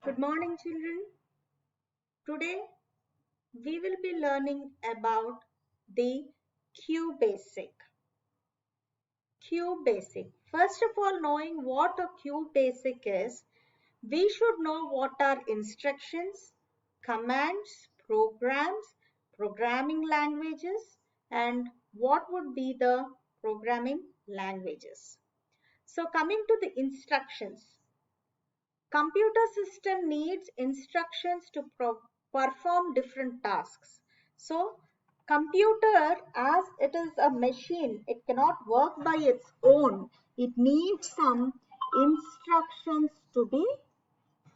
Good morning, children. Today we will be learning about the Qbasic. Qbasic. First of all, knowing what a Qbasic is, we should know what are instructions, commands, programs, programming languages, and what would be the programming languages. So coming to the instructions. Computer system needs instructions to perform different tasks. So computer, as it is a machine, it cannot work by its own. It needs some instructions to be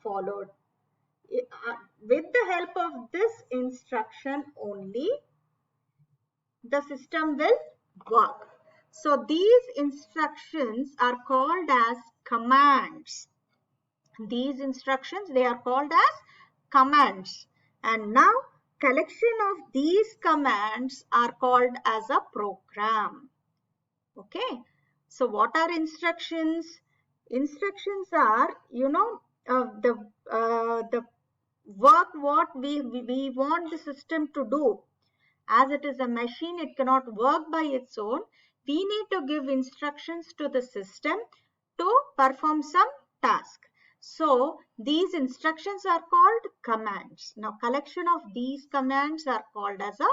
followed. With the help of this instruction only, the system will work. So these instructions are called as commands. These instructions, they are called as commands. And now collection of these commands are called as a program. Okay. So what are instructions? Instructions are, the work what we want the system to do. As it is a machine, it cannot work by its own. We need to give instructions to the system to perform some task. So these instructions are called commands. Now collection of these commands are called as a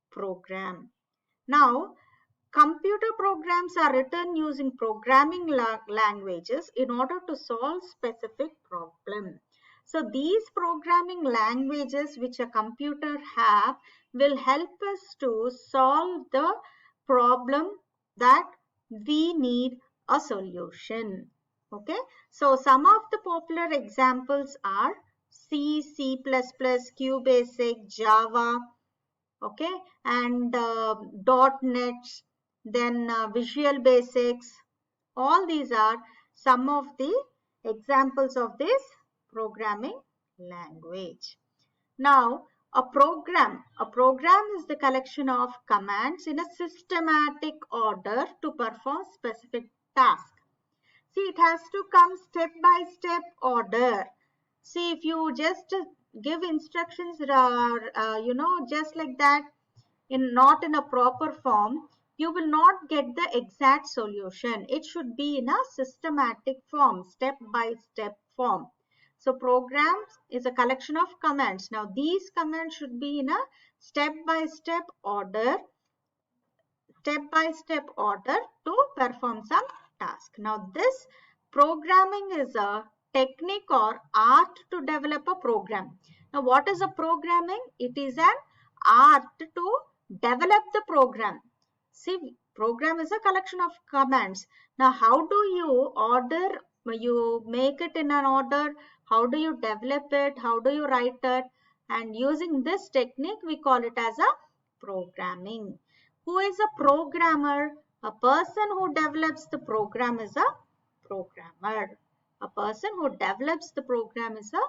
program. Now computer programs are written using programming languages in order to solve specific problem. So these programming languages which a computer have will help us to solve the problem that we need a solution. Okay. So some of the popular examples are C, C++, QBasic, Java, okay, and .NET, then Visual Basics. All these are some of the examples of this programming language. Now, a program is the collection of commands in a systematic order to perform specific task. See, it has to come step by step order. See, if you just give instructions, just like that, not in a proper form, you will not get the exact solution. It should be in a systematic form, step by step form. So programs is a collection of commands. Now these commands should be in a step by step order to perform some task. Now this programming is a technique or art to develop a program. Now what is a programming? It is an art to develop the program. See, program is a collection of commands. Now how do you make it in an order? How do you develop it? How do you write it? And using this technique we call it as a programming. Who is a programmer? A person who develops the program is a programmer. A person who develops the program is a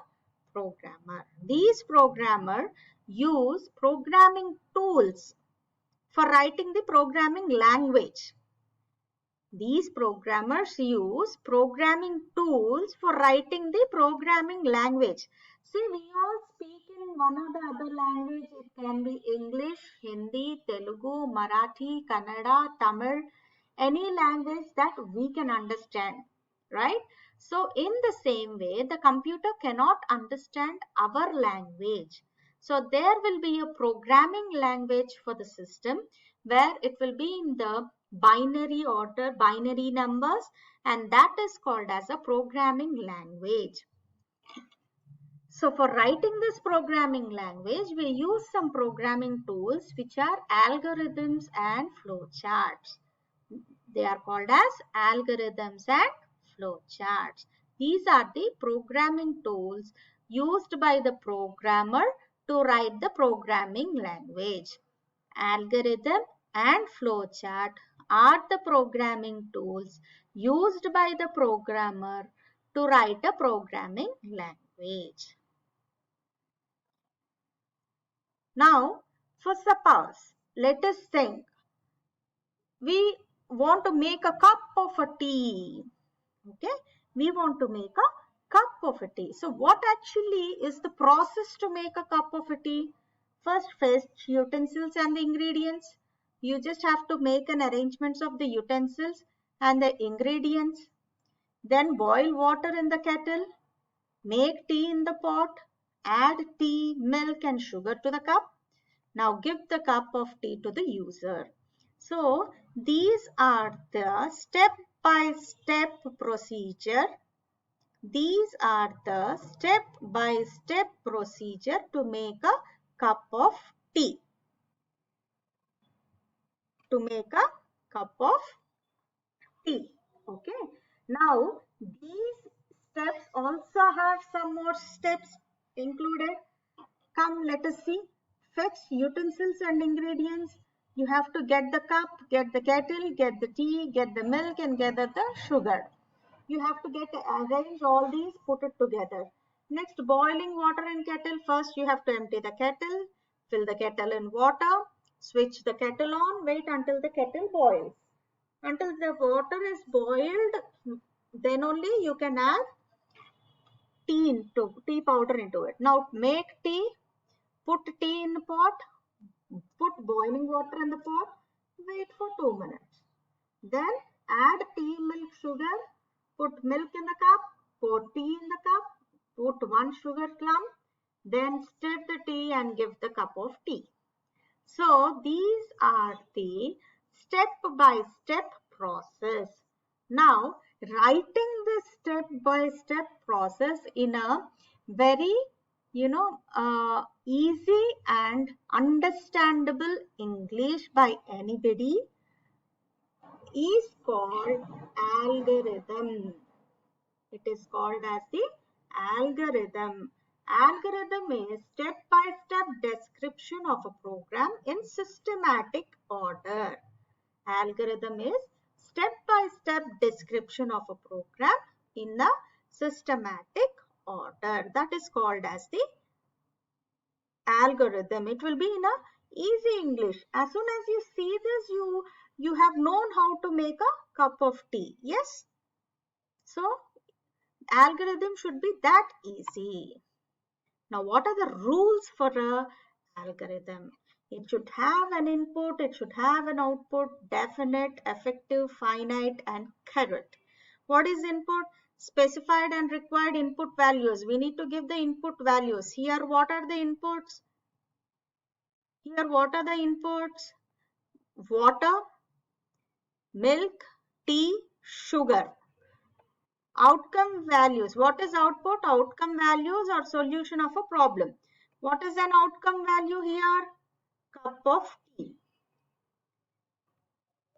programmer. These programmers use programming tools for writing the programming language. These programmers use programming tools for writing the programming language. See, we all speak in one or the other language. It can be English, Hindi, Telugu, Marathi, Kannada, Tamil, any language that we can understand, right? So in the same way, the computer cannot understand our language. So there will be a programming language for the system where it will be in the binary order, binary numbers, and that is called as a programming language. So for writing this programming language, we use some programming tools which are algorithms and flowcharts. They are called as algorithms and flowcharts. These are the programming tools used by the programmer to write the programming language. Algorithm and flowchart are the programming tools used by the programmer to write a programming language. Now, for suppose, let us think we want to make a cup of a tea. Okay, we want to make a cup of a tea. So what actually is the process to make a cup of a tea? First, fetch utensils and the ingredients. You just have to make an arrangements of the utensils and the ingredients. Then boil water in the kettle. Make tea in the pot. Add tea, milk and sugar to the cup. Now give the cup of tea to the user. So these are the step-by-step procedure. These are the step-by-step procedure to make a cup of tea. To make a cup of tea. Okay. Now these steps also have some more steps included. Come, let us see. Fetch utensils and ingredients. You have to get the cup, get the kettle, get the tea, get the milk and gather the sugar. You have to arrange all these, put it together. Next, boiling water in kettle. First, you have to empty the kettle, fill the kettle in water, switch the kettle on, wait until the kettle boils. Until the water is boiled, then only you can add tea powder into it. Now, make tea. Put tea in the pot, put boiling water in the pot, wait for 2 minutes. Then add tea, milk, sugar, put milk in the cup, pour tea in the cup, put 1 sugar clump, then stir the tea and give the cup of tea. So these are the step-by-step process. Now writing this step-by-step process in a very easy and understandable English by anybody is called algorithm. It is called as the algorithm. Algorithm is step-by-step description of a program in systematic order. Algorithm is step-by-step description of a program in a systematic order. That is called as the algorithm. It will be in a easy English. As soon as you see this, you have known how to make a cup of tea. Yes? So, algorithm should be that easy. Now, what are the rules for a algorithm? It should have an input, it should have an output, definite, effective, finite, and correct. What is input? Specified and required input values. We need to give the input values. Here, what are the inputs? Here, what are the inputs? Water, milk, tea, sugar. Outcome values. What is output? Outcome values or solution of a problem. What is an outcome value here? Cup of tea.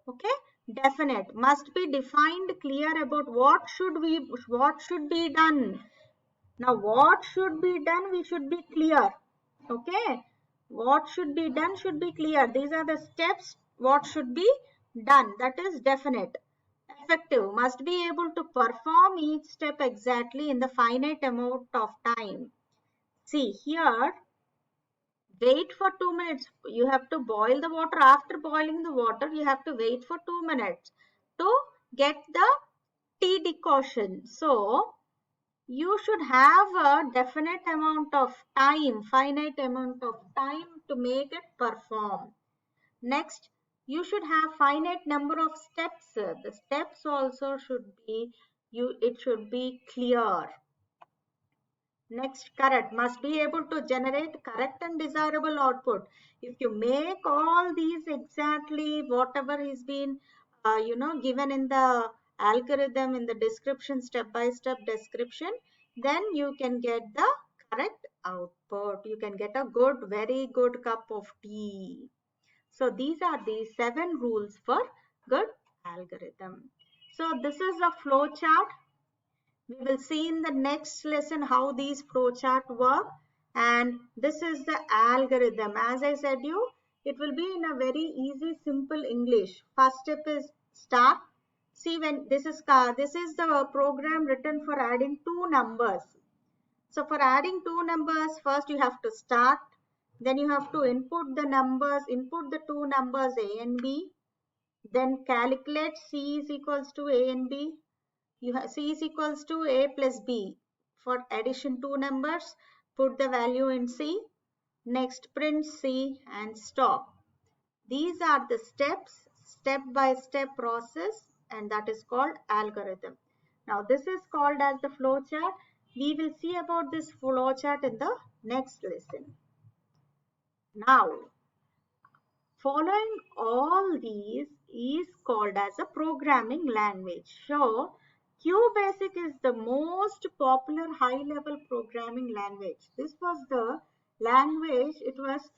Okay. Definite. Must be defined, clear about what should be done. Now what should be done? We should be clear. Okay. What should be done should be clear. These are the steps. What should be done? That is definite. Effective, must be able to perform each step exactly in the finite amount of time. See here, wait for 2 minutes. You have to boil the water. After boiling the water, you have to wait for 2 minutes to get the tea decoction. So, you should have a definite amount of time, finite amount of time to make it perform. Next, you should have finite number of steps. The steps also should be, it should be clear. Next, correct. Must be able to generate correct and desirable output. If you make all these exactly whatever is been, given in the algorithm, in the description, step-by-step description, then you can get the correct output. You can get a good, very good cup of tea. So these are the 7 rules for good algorithm. So this is a flow chart. We will see in the next lesson how these flow chart work, and this is the algorithm. As I said you, it will be in a very easy, simple English. First step is start. See, when this is the program written for adding 2 numbers. So for adding 2 numbers, first you have to start. Then you have to input the numbers, input the 2 numbers A and B. Then calculate C is equals to A and B. C is equals to A plus B. for addition two numbers, put the value in C, next print C and stop. These are the steps, step by step process, and that is called algorithm. Now this is called as the flow chart. We will see about this flow chart in the next lesson. Now, following all these is called as a programming language. So, Qbasic is the most popular high-level programming language. This was the language, it was,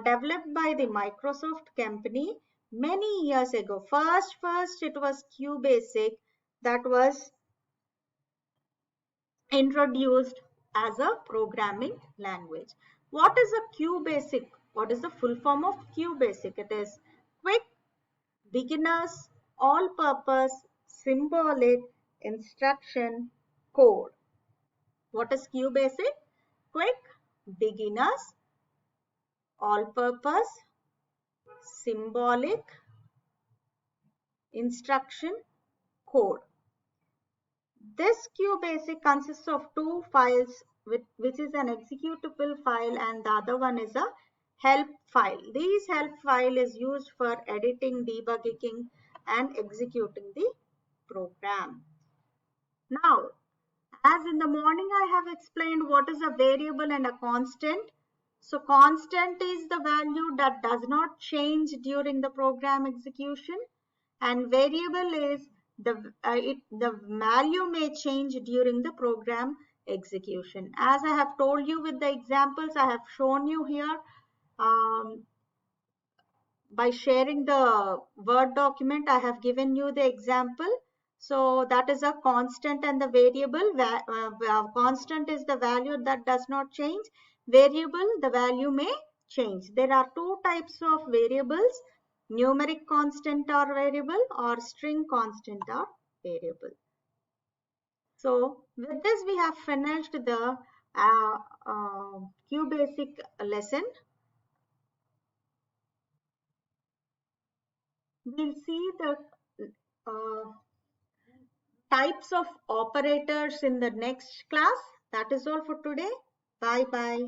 developed by the Microsoft company many years ago. First it was Qbasic that was introduced as a programming language. What is a Qbasic? What is the full form of Qbasic? It is quick, beginners, all-purpose, symbolic, instruction, code. What is Qbasic? Quick, beginners, all-purpose, symbolic, instruction, code. This Qbasic consists of two files, which is an executable file and the other one is a help file. This help file is used for editing, debugging and executing the program. Now, as in the morning I have explained what is a variable and a constant. So constant is the value that does not change during the program execution, and variable is the value may change during the program execution. As I have told you with the examples I have shown you here, by sharing the Word document, I have given you the example. So that is a constant and the variable. Constant is the value that does not change. Variable, the value may change. There are two types of variables: numeric constant or variable, or string constant or variable. So with this we have finished the Qbasic lesson. We'll see the uh, types of operators in the next class. That is all for today. Bye bye.